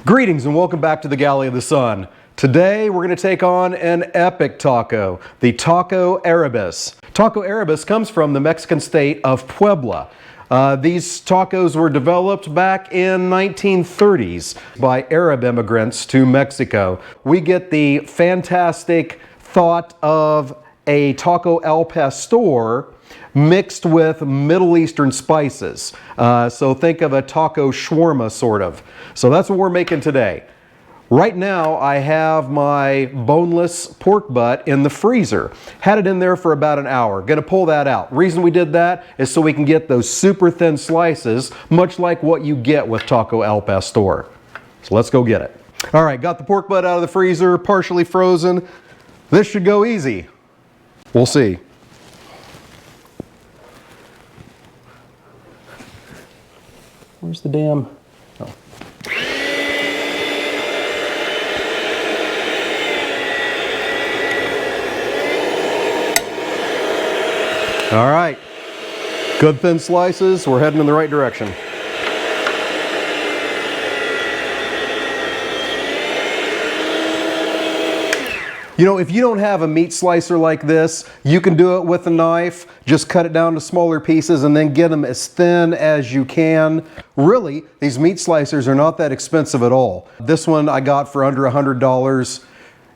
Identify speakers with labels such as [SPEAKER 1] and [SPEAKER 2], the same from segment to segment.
[SPEAKER 1] Greetings and welcome back to the Galley of the Sun. Today we're going to take on an epic taco, the taco arabes. Taco arabes comes from the Mexican state of Puebla. These tacos were developed back in 1930s by Arab immigrants to Mexico. We get the fantastic thought of a taco al pastor mixed with Middle Eastern spices. So think of a taco shawarma sort of. So that's what we're making today. Right now I have my boneless pork butt in the freezer. Had it in there for about an hour. Gonna pull that out. Reason we did that is so we can get those super thin slices, much like what you get with taco al pastor. So let's go get it. All right, got the pork butt out of the freezer, partially frozen. This should go easy. We'll see. Where's the damn... Oh. All right. Good thin slices. We're heading in the right direction. You know, if you don't have a meat slicer like this, you can do it with a knife. Just cut it down to smaller pieces and then get them as thin as you can. Really, these meat slicers are not that expensive at all. This one I got for under $100.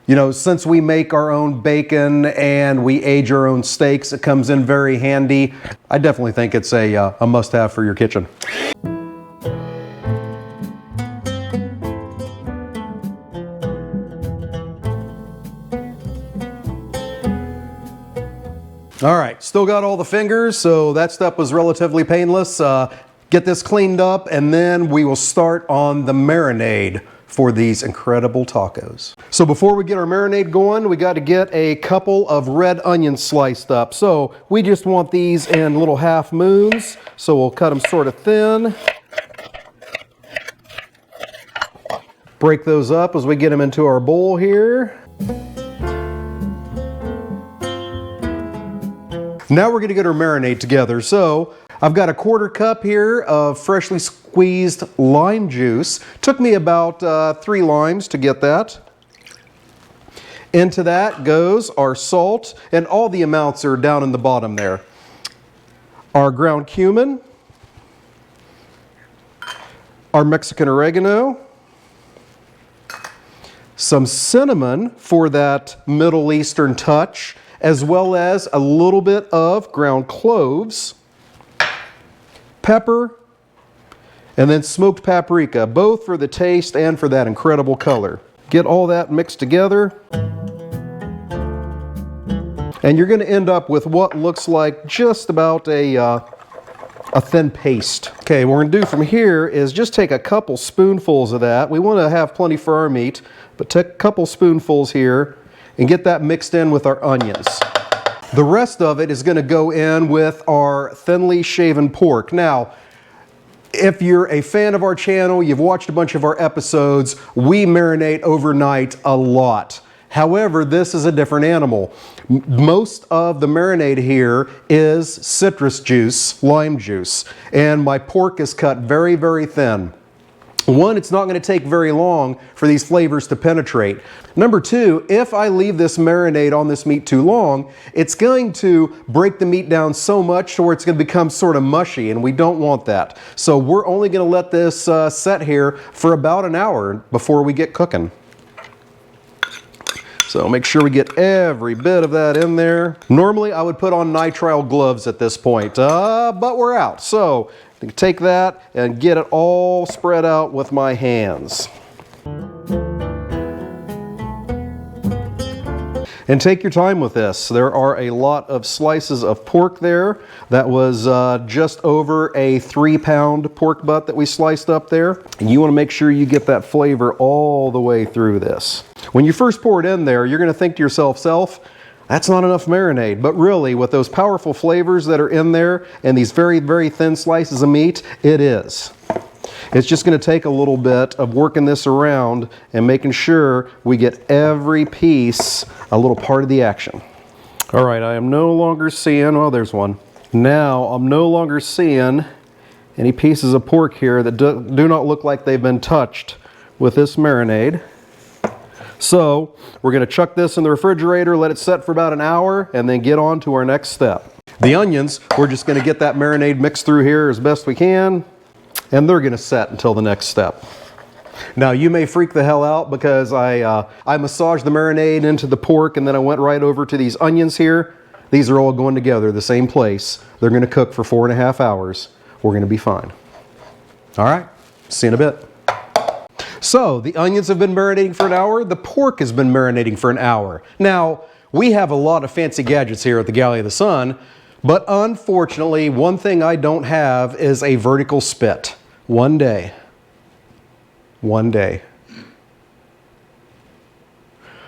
[SPEAKER 1] You know, since we make our own bacon and we age our own steaks, it comes in very handy. I definitely think it's a must-have for your kitchen. All right, still got all the fingers, so that step was relatively painless. Get this cleaned up and then we will start on the marinade for these incredible tacos. So before we get our marinade going, we got to get a couple of red onions sliced up. So we just want these in little half moons, so we'll cut them sort of thin. Break those up as we get them into our bowl here. Now we're going to get our marinade together. So I've got a 1/4 cup here of freshly squeezed lime juice. Took me about 3 limes to get that. Into that goes our salt, and all the amounts are down in the bottom there. Our ground cumin, our Mexican oregano, some cinnamon for that Middle Eastern touch, as well as a little bit of ground cloves, pepper, and then smoked paprika, both for the taste and for that incredible color. Get all that mixed together, and you're going to end up with what looks like just about a thin paste. Okay, what we're going to do from here is just take a couple spoonfuls of that. We want to have plenty for our meat, but take a couple spoonfuls here and get that mixed in with our onions. The rest of it is going to go in with our thinly shaven pork. Now, if you're a fan of our channel, you've watched a bunch of our episodes, we marinate overnight a lot. However, this is a different animal. Most of the marinade here is citrus juice, lime juice, and my pork is cut very, very thin. One, it's not going to take very long for these flavors to penetrate. Number two, if I leave this marinade on this meat too long, it's going to break the meat down so much to where it's going to become sort of mushy, and we don't want that. So we're only going to let this set here for about an hour before we get cooking. So make sure we get every bit of that in there. Normally I would put on nitrile gloves at this point, but we're out. So take that and get it all spread out with my hands. And take your time with this. There are a lot of slices of pork there. That was just over a 3-pound pork butt that we sliced up there. And you want to make sure you get that flavor all the way through this. When you first pour it in there, you're going to think to yourself, that's not enough marinade. But really, with those powerful flavors that are in there and these very, very thin slices of meat, it is. It's just going to take a little bit of working this around and making sure we get every piece a little part of the action. All right, I am no longer seeing, well, there's one. Now, I'm no longer seeing any pieces of pork here that do not look like they've been touched with this marinade. So we're going to chuck this in the refrigerator, let it set for about an hour, and then get on to our next step. The onions, we're just going to get that marinade mixed through here as best we can, and they're going to set until the next step. Now you may freak the hell out because I massaged the marinade into the pork and then I went right over to these onions here. These are all going together, the same place. They're going to cook for 4.5 hours. We're going to be fine. All right, see you in a bit. So the onions have been marinating for an hour. The pork has been marinating for an hour. Now, we have a lot of fancy gadgets here at the Galley of the Sun, but unfortunately, one thing I don't have is a vertical spit. One day. One day.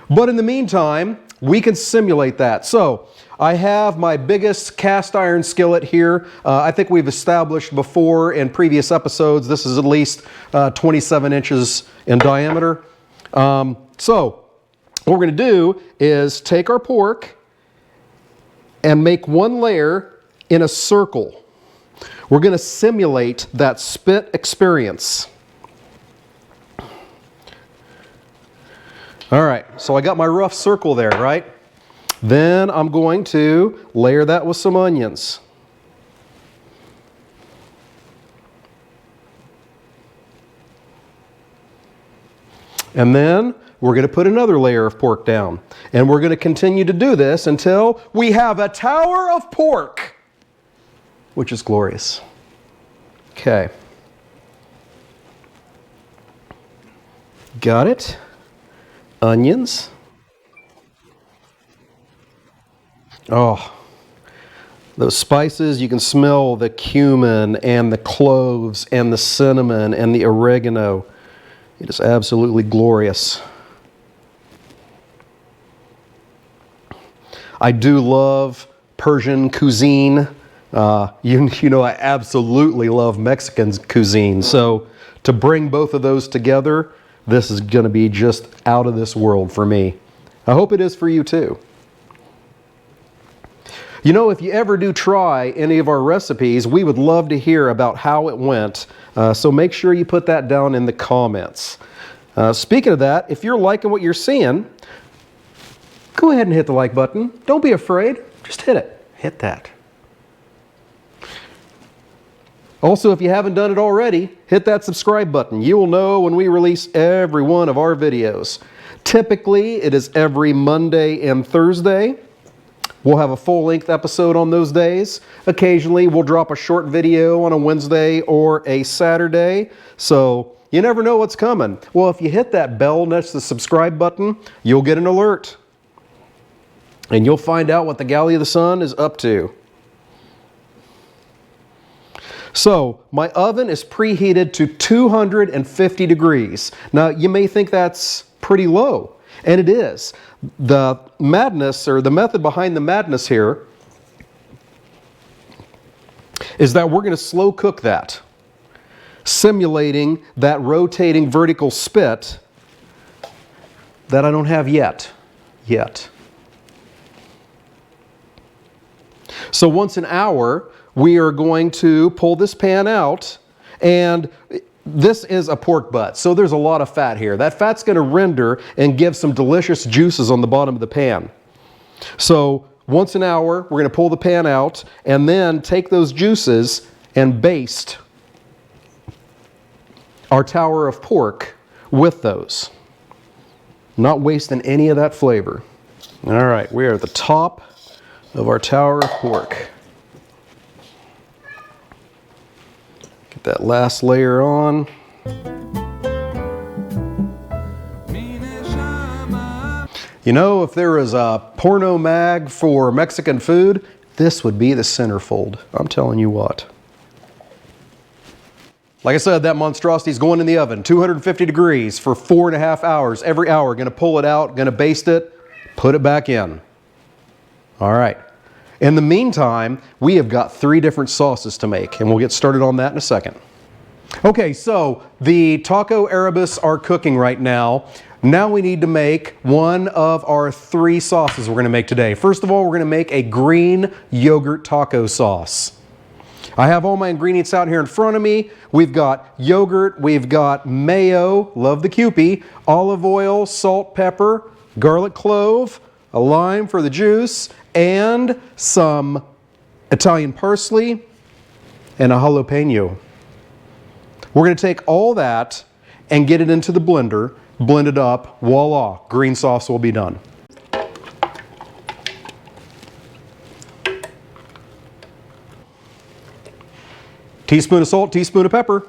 [SPEAKER 1] But in the meantime, we can simulate that. So I have my biggest cast iron skillet here. I think we've established before in previous episodes, this is at least 27 inches in diameter. So what we're going to do is take our pork and make one layer in a circle. We're going to simulate that spit experience. All right, so I got my rough circle there, right? Then I'm going to layer that with some onions. And then we're going to put another layer of pork down. And we're going to continue to do this until we have a tower of pork, which is glorious. Okay. Got it. Onions. Oh, those spices, you can smell the cumin and the cloves and the cinnamon and the oregano. It is absolutely glorious. I do love Persian cuisine. You know I absolutely love Mexican cuisine. So to bring both of those together, this is going to be just out of this world for me. I hope it is for you too. You know, if you ever do try any of our recipes, we would love to hear about how it went. So make sure you put that down in the comments. Speaking of that, if you're liking what you're seeing, go ahead and hit the like button. Don't be afraid. Just hit it. Hit that. Also, if you haven't done it already, hit that subscribe button. You will know when we release every one of our videos. Typically, it is every Monday and Thursday. We'll have a full-length episode on those days. Occasionally, we'll drop a short video on a Wednesday or a Saturday. So, you never know what's coming. Well, if you hit that bell next to the subscribe button, you'll get an alert. And you'll find out what the Galley of the Sun is up to. So, my oven is preheated to 250 degrees. Now, you may think that's pretty low, and it is. The madness, or the method behind the madness here, is that we're going to slow cook that, simulating that rotating vertical spit that I don't have yet. So once an hour, we are going to pull this pan out, and this is a pork butt, so there's a lot of fat here. That fat's going to render and give some delicious juices on the bottom of the pan. So once an hour, we're going to pull the pan out and then take those juices and baste our tower of pork with those. Not wasting any of that flavor. All right, we are at the top of our tower of pork. Get that last layer on. You know, if there was a porno mag for Mexican food, this would be the centerfold. I'm telling you what. Like I said, that monstrosity is going in the oven, 250 degrees for 4.5 hours. Every hour, going to pull it out, going to baste it, put it back in. All right. In the meantime, we have got 3 different sauces to make, and we'll get started on that in a second. Okay, so the taco arabes are cooking right now. Now we need to make one of our 3 sauces we're going to make today. First of all, we're going to make a green yogurt taco sauce. I have all my ingredients out here in front of me. We've got yogurt, we've got mayo, love the Kewpie, olive oil, salt, pepper, garlic clove, a lime for the juice, and some Italian parsley and a jalapeno. We're going to take all that and get it into the blender, blend it up, voila, green sauce will be done. Teaspoon of salt, teaspoon of pepper,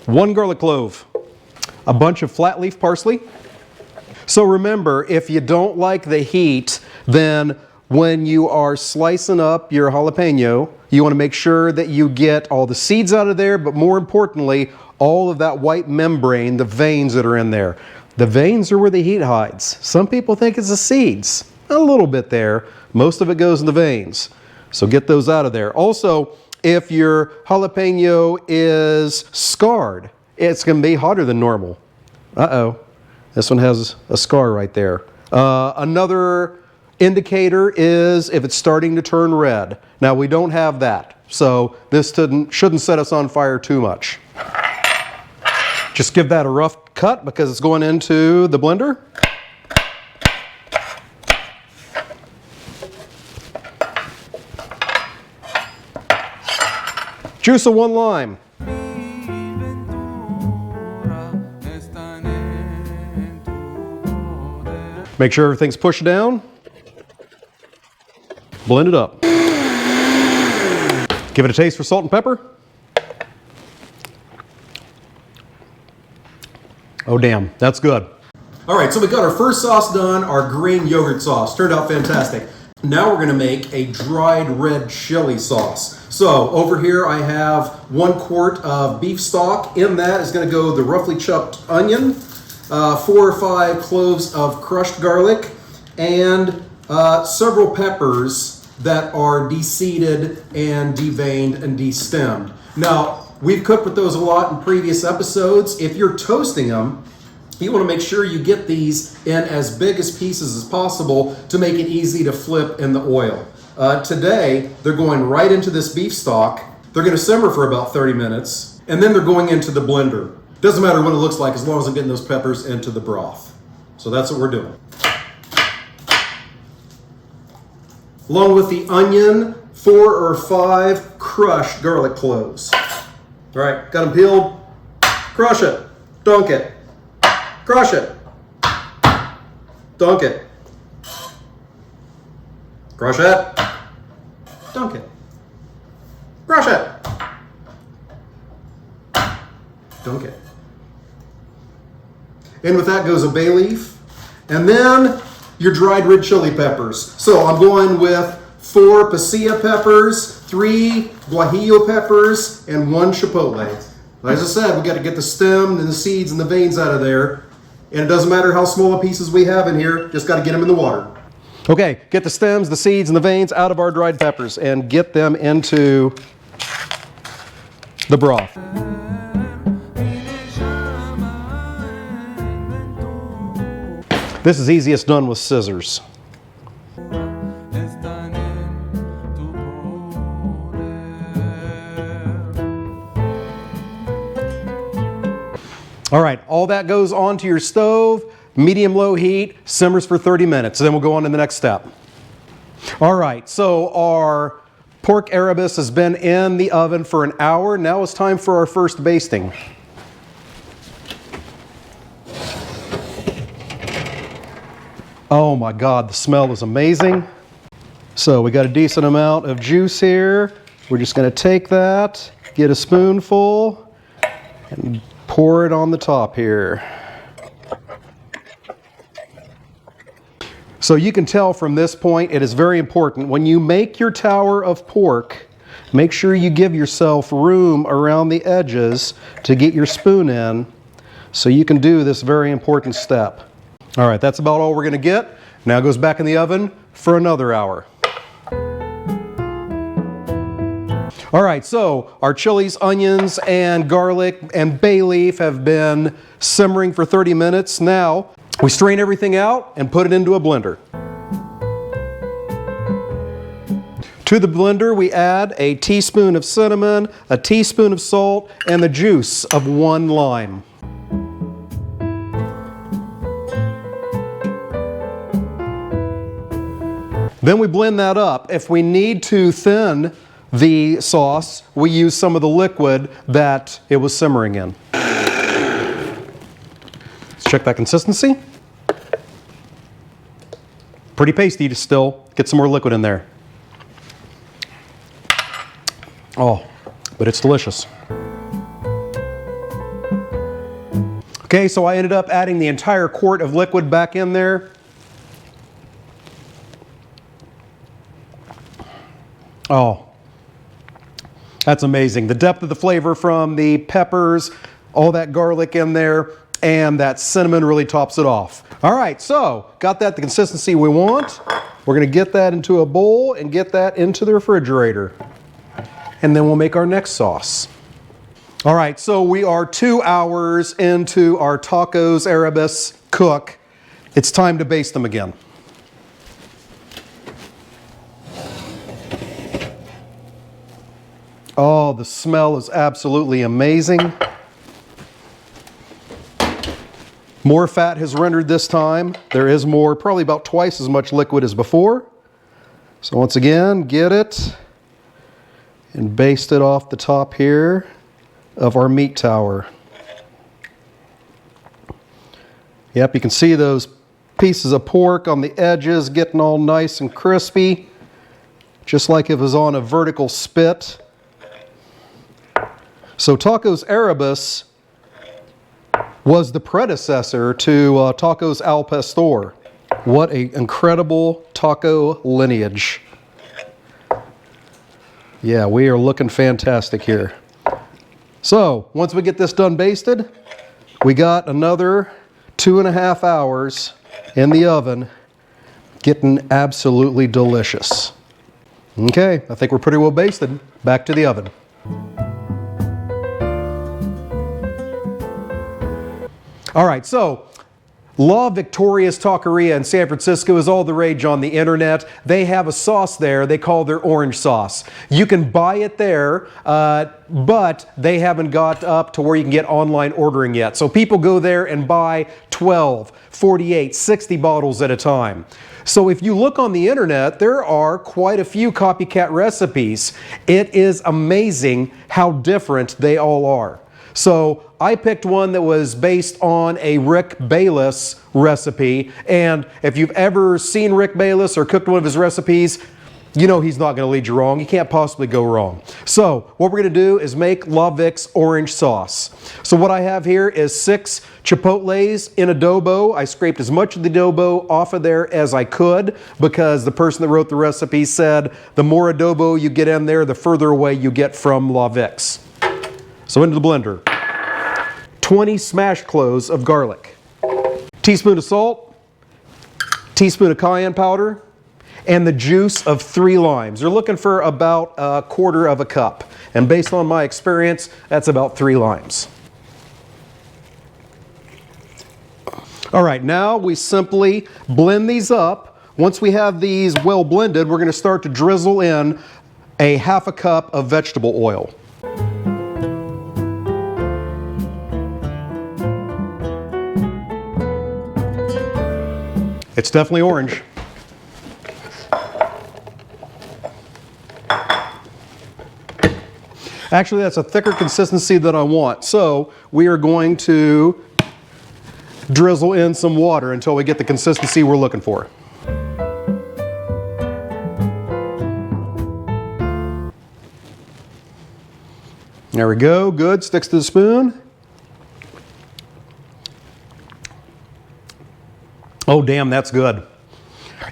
[SPEAKER 1] 1 garlic clove, a bunch of flat leaf parsley. So remember, if you don't like the heat, then when you are slicing up your jalapeno, you want to make sure that you get all the seeds out of there, but more importantly, all of that white membrane, the veins that are in there. The veins are where the heat hides. Some people think it's the seeds. A little bit there. Most of it goes in the veins. So get those out of there. Also, if your jalapeno is scarred, it's going to be hotter than normal. Uh-oh. This one has a scar right there. Another indicator is if it's starting to turn red. Now, we don't have that, so this shouldn't set us on fire too much. Just give that a rough cut because it's going into the blender. Juice of 1 lime. Make sure everything's pushed down. Blend it up. Give it a taste for salt and pepper. Oh damn, that's good. All right, so we got our first sauce done, our green yogurt sauce. Turned out fantastic. Now we're gonna make a dried red chili sauce. So over here I have 1 quart of beef stock. In that is gonna go the roughly chopped onion, 4 or 5 cloves of crushed garlic, and several peppers that are de-seeded and deveined and de-stemmed. Now, we've cooked with those a lot in previous episodes. If you're toasting them, you want to make sure you get these in as big as pieces as possible to make it easy to flip in the oil. Today, they're going right into this beef stock. They're going to simmer for about 30 minutes, and then they're going into the blender. Doesn't matter what it looks like as long as I'm getting those peppers into the broth. So that's what we're doing. Along with the onion, 4 or 5 crushed garlic cloves. All right, got them peeled. Crush it, dunk it. Crush it, dunk it. Crush it, dunk it. Crush it, dunk it. And with that goes a bay leaf, and then your dried red chili peppers. So I'm going with 4 pasilla peppers, 3 guajillo peppers, and 1 chipotle. As I said, we got to get the stem and the seeds and the veins out of there. And it doesn't matter how small a pieces we have in here, just got to get them in the water. Okay, get the stems, the seeds, and the veins out of our dried peppers and get them into the broth. This is easiest done with scissors. All right, all that goes onto your stove, medium-low heat, simmers for 30 minutes, and then we'll go on to the next step. All right, so our pork rabes has been in the oven for an hour. Now it's time for our first basting. Oh my God, the smell is amazing. So we got a decent amount of juice here. We're just gonna take that, get a spoonful, and pour it on the top here. So you can tell from this point, it is very important. When you make your tower of pork, make sure you give yourself room around the edges to get your spoon in so you can do this very important step. All right, that's about all we're gonna get. Now it goes back in the oven for another hour. All right, so our chilies, onions, and garlic and bay leaf have been simmering for 30 minutes. Now, we strain everything out and put it into a blender. To the blender, we add a teaspoon of cinnamon, a teaspoon of salt, and the juice of 1 lime. Then we blend that up. If we need to thin the sauce, we use some of the liquid that it was simmering in. Let's check that consistency. Pretty pasty still. Get some more liquid in there. Oh, but it's delicious. Okay, so I ended up adding the entire quart of liquid back in there. Oh, that's amazing. The depth of the flavor from the peppers, all that garlic in there, and that cinnamon really tops it off. All right, so got that the consistency we want. We're gonna get that into a bowl and get that into the refrigerator. And then we'll make our next sauce. All right, so we are 2 hours into our tacos rabes cook. It's time to baste them again. Oh, the smell is absolutely amazing. More fat has rendered this time. There is more, probably about twice as much liquid as before. So once again, get it and baste it off the top here of our meat tower. Yep, you can see those pieces of pork on the edges getting all nice and crispy, just like it was on a vertical spit. So tacos rabes was the predecessor to tacos al pastor. What an incredible taco lineage. Yeah, we are looking fantastic here. So once we get this done basted, we got another 2.5 hours in the oven, getting absolutely delicious. Okay, I think we're pretty well basted. Back to the oven. All right, so La Victoria's Taqueria in San Francisco is all the rage on the internet. They have a sauce there they call their orange sauce. You can buy it there, but they haven't got up to where you can get online ordering yet. So people go there and buy 12, 48, 60 bottles at a time. So if you look on the internet, there are quite a few copycat recipes. It is amazing how different they all are. So I picked one that was based on a Rick Bayless recipe, and if you've ever seen Rick Bayless or cooked one of his recipes, you know he's not going to lead you wrong. You can't possibly go wrong. So what we're going to do is make La Vic's orange sauce. So what I have here is 6 chipotles in adobo. I scraped as much of the adobo off of there as I could because the person that wrote the recipe said the more adobo you get in there, the further away you get from La Vic's. So into the blender. 20 smashed cloves of garlic, teaspoon of salt, teaspoon of cayenne powder, and the juice of 3 limes. You're looking for about 1/4 cup. And based on my experience, that's about 3 limes. All right, now we simply blend these up. Once we have these well blended, we're going to start to drizzle in a 1/2 cup of vegetable oil. It's definitely orange. Actually, that's a thicker consistency than I want. So we are going to drizzle in some water until we get the consistency we're looking for. There we go, good, sticks to the spoon. Oh, damn, that's good.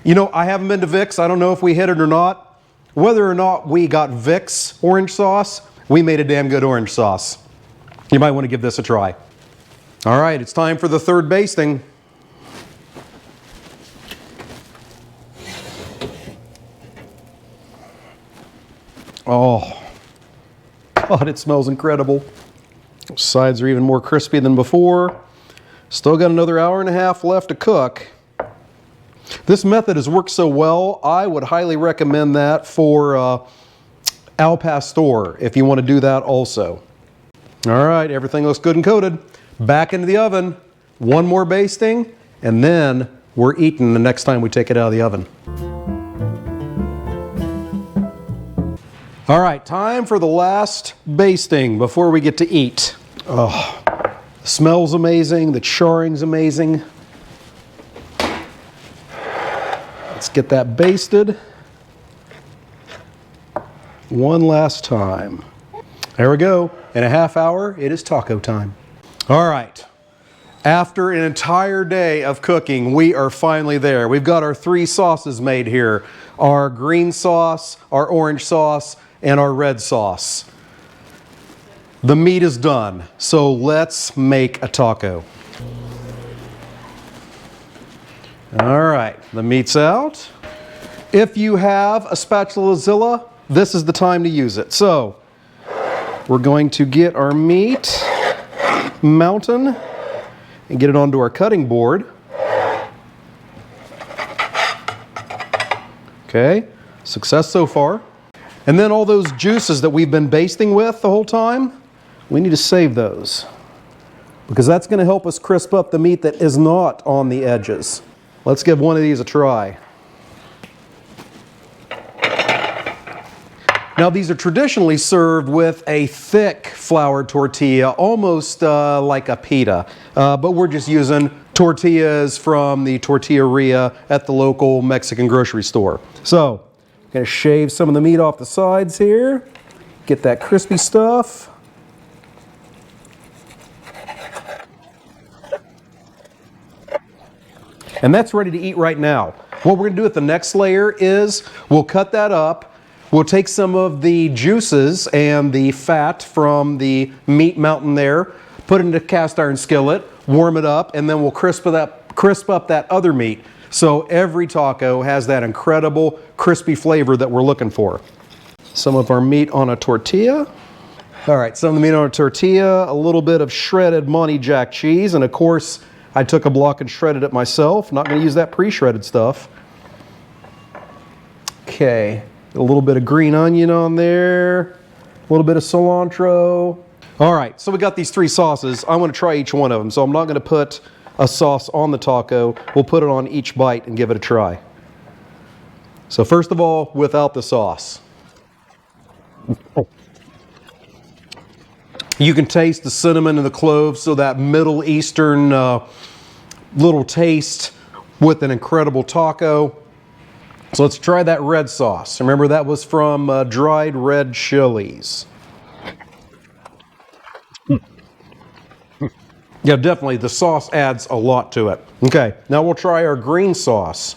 [SPEAKER 1] You know, I haven't been to Vic's. I don't know if we hit it or not. Whether or not we got Vic's orange sauce, we made a damn good orange sauce. You might want to give this a try. All right, it's time for the third basting. Oh, God, it smells incredible. Those sides are even more crispy than before. Still got another 1.5 hours left to cook. This method has worked so well, I would highly recommend that for al pastor if you want to do that also. All right, everything looks good and coated. Back into the oven. One more basting, and then we're eating the next time we take it out of the oven. All right, time for the last basting before we get to eat. Oh, the smell's amazing, the charring's amazing. Let's get that basted one last time. There we go. In a half hour, it is taco time. All right. After an entire day of cooking, we are finally there. We've got our 3 sauces made here. Our green sauce, our orange sauce, and our red sauce. The meat is done, so let's make a taco. All right, the meat's out. If you have a spatula-zilla, this is the time to use it. So, we're going to get our meat mountain and get it onto our cutting board. Okay, success so far. And then all those juices that we've been basting with the whole time, we need to save those because that's going to help us crisp up the meat that is not on the edges. Let's give one of these a try. Now these are traditionally served with a thick flour tortilla, almost like a pita, but we're just using tortillas from the tortilleria at the local Mexican grocery store. So, I'm going to shave some of the meat off the sides here, get that crispy stuff. And that's ready to eat right now. What we're going to do at the next layer is we'll cut that up. We'll take some of the juices and the fat from the meat mountain there, put it in a cast iron skillet, warm it up, and then we'll crisp up that other meat. So every taco has that incredible crispy flavor that we're looking for. Some of our meat on a tortilla. All right, some of the meat on a tortilla, a little bit of shredded Monty Jack cheese, and of course, I took a block and shredded it myself. Not going to use that pre-shredded stuff. Okay. A little bit of green onion on there, a little bit of cilantro. All right, so we got these 3 sauces. I want to try each one of them, so I'm not going to put a sauce on the taco. We'll put it on each bite and give it a try. So first of all, without the sauce. You can taste the cinnamon and the clove, so that Middle Eastern little taste with an incredible taco. So let's try that red sauce. Remember that was from dried red chilies. Yeah, definitely the sauce adds a lot to it. Okay, now we'll try our green sauce,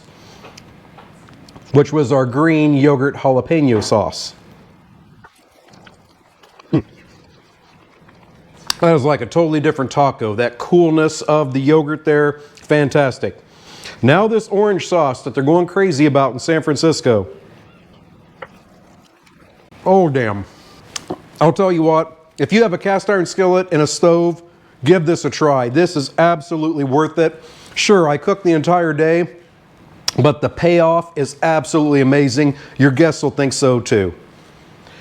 [SPEAKER 1] which was our green yogurt jalapeno sauce. That is like a totally different taco. That coolness of the yogurt there, fantastic. Now this orange sauce that they're going crazy about in San Francisco. Oh, damn. I'll tell you what, if you have a cast iron skillet and a stove, give this a try. This is absolutely worth it. Sure, I cooked the entire day, but the payoff is absolutely amazing. Your guests will think so too.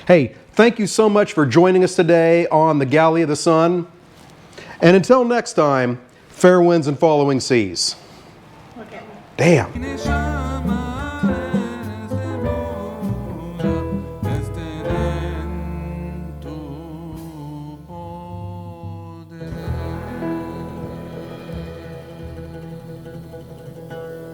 [SPEAKER 1] Hey, thank you so much for joining us today on the Galley of the Sun. And until next time, fair winds and following seas. Damn.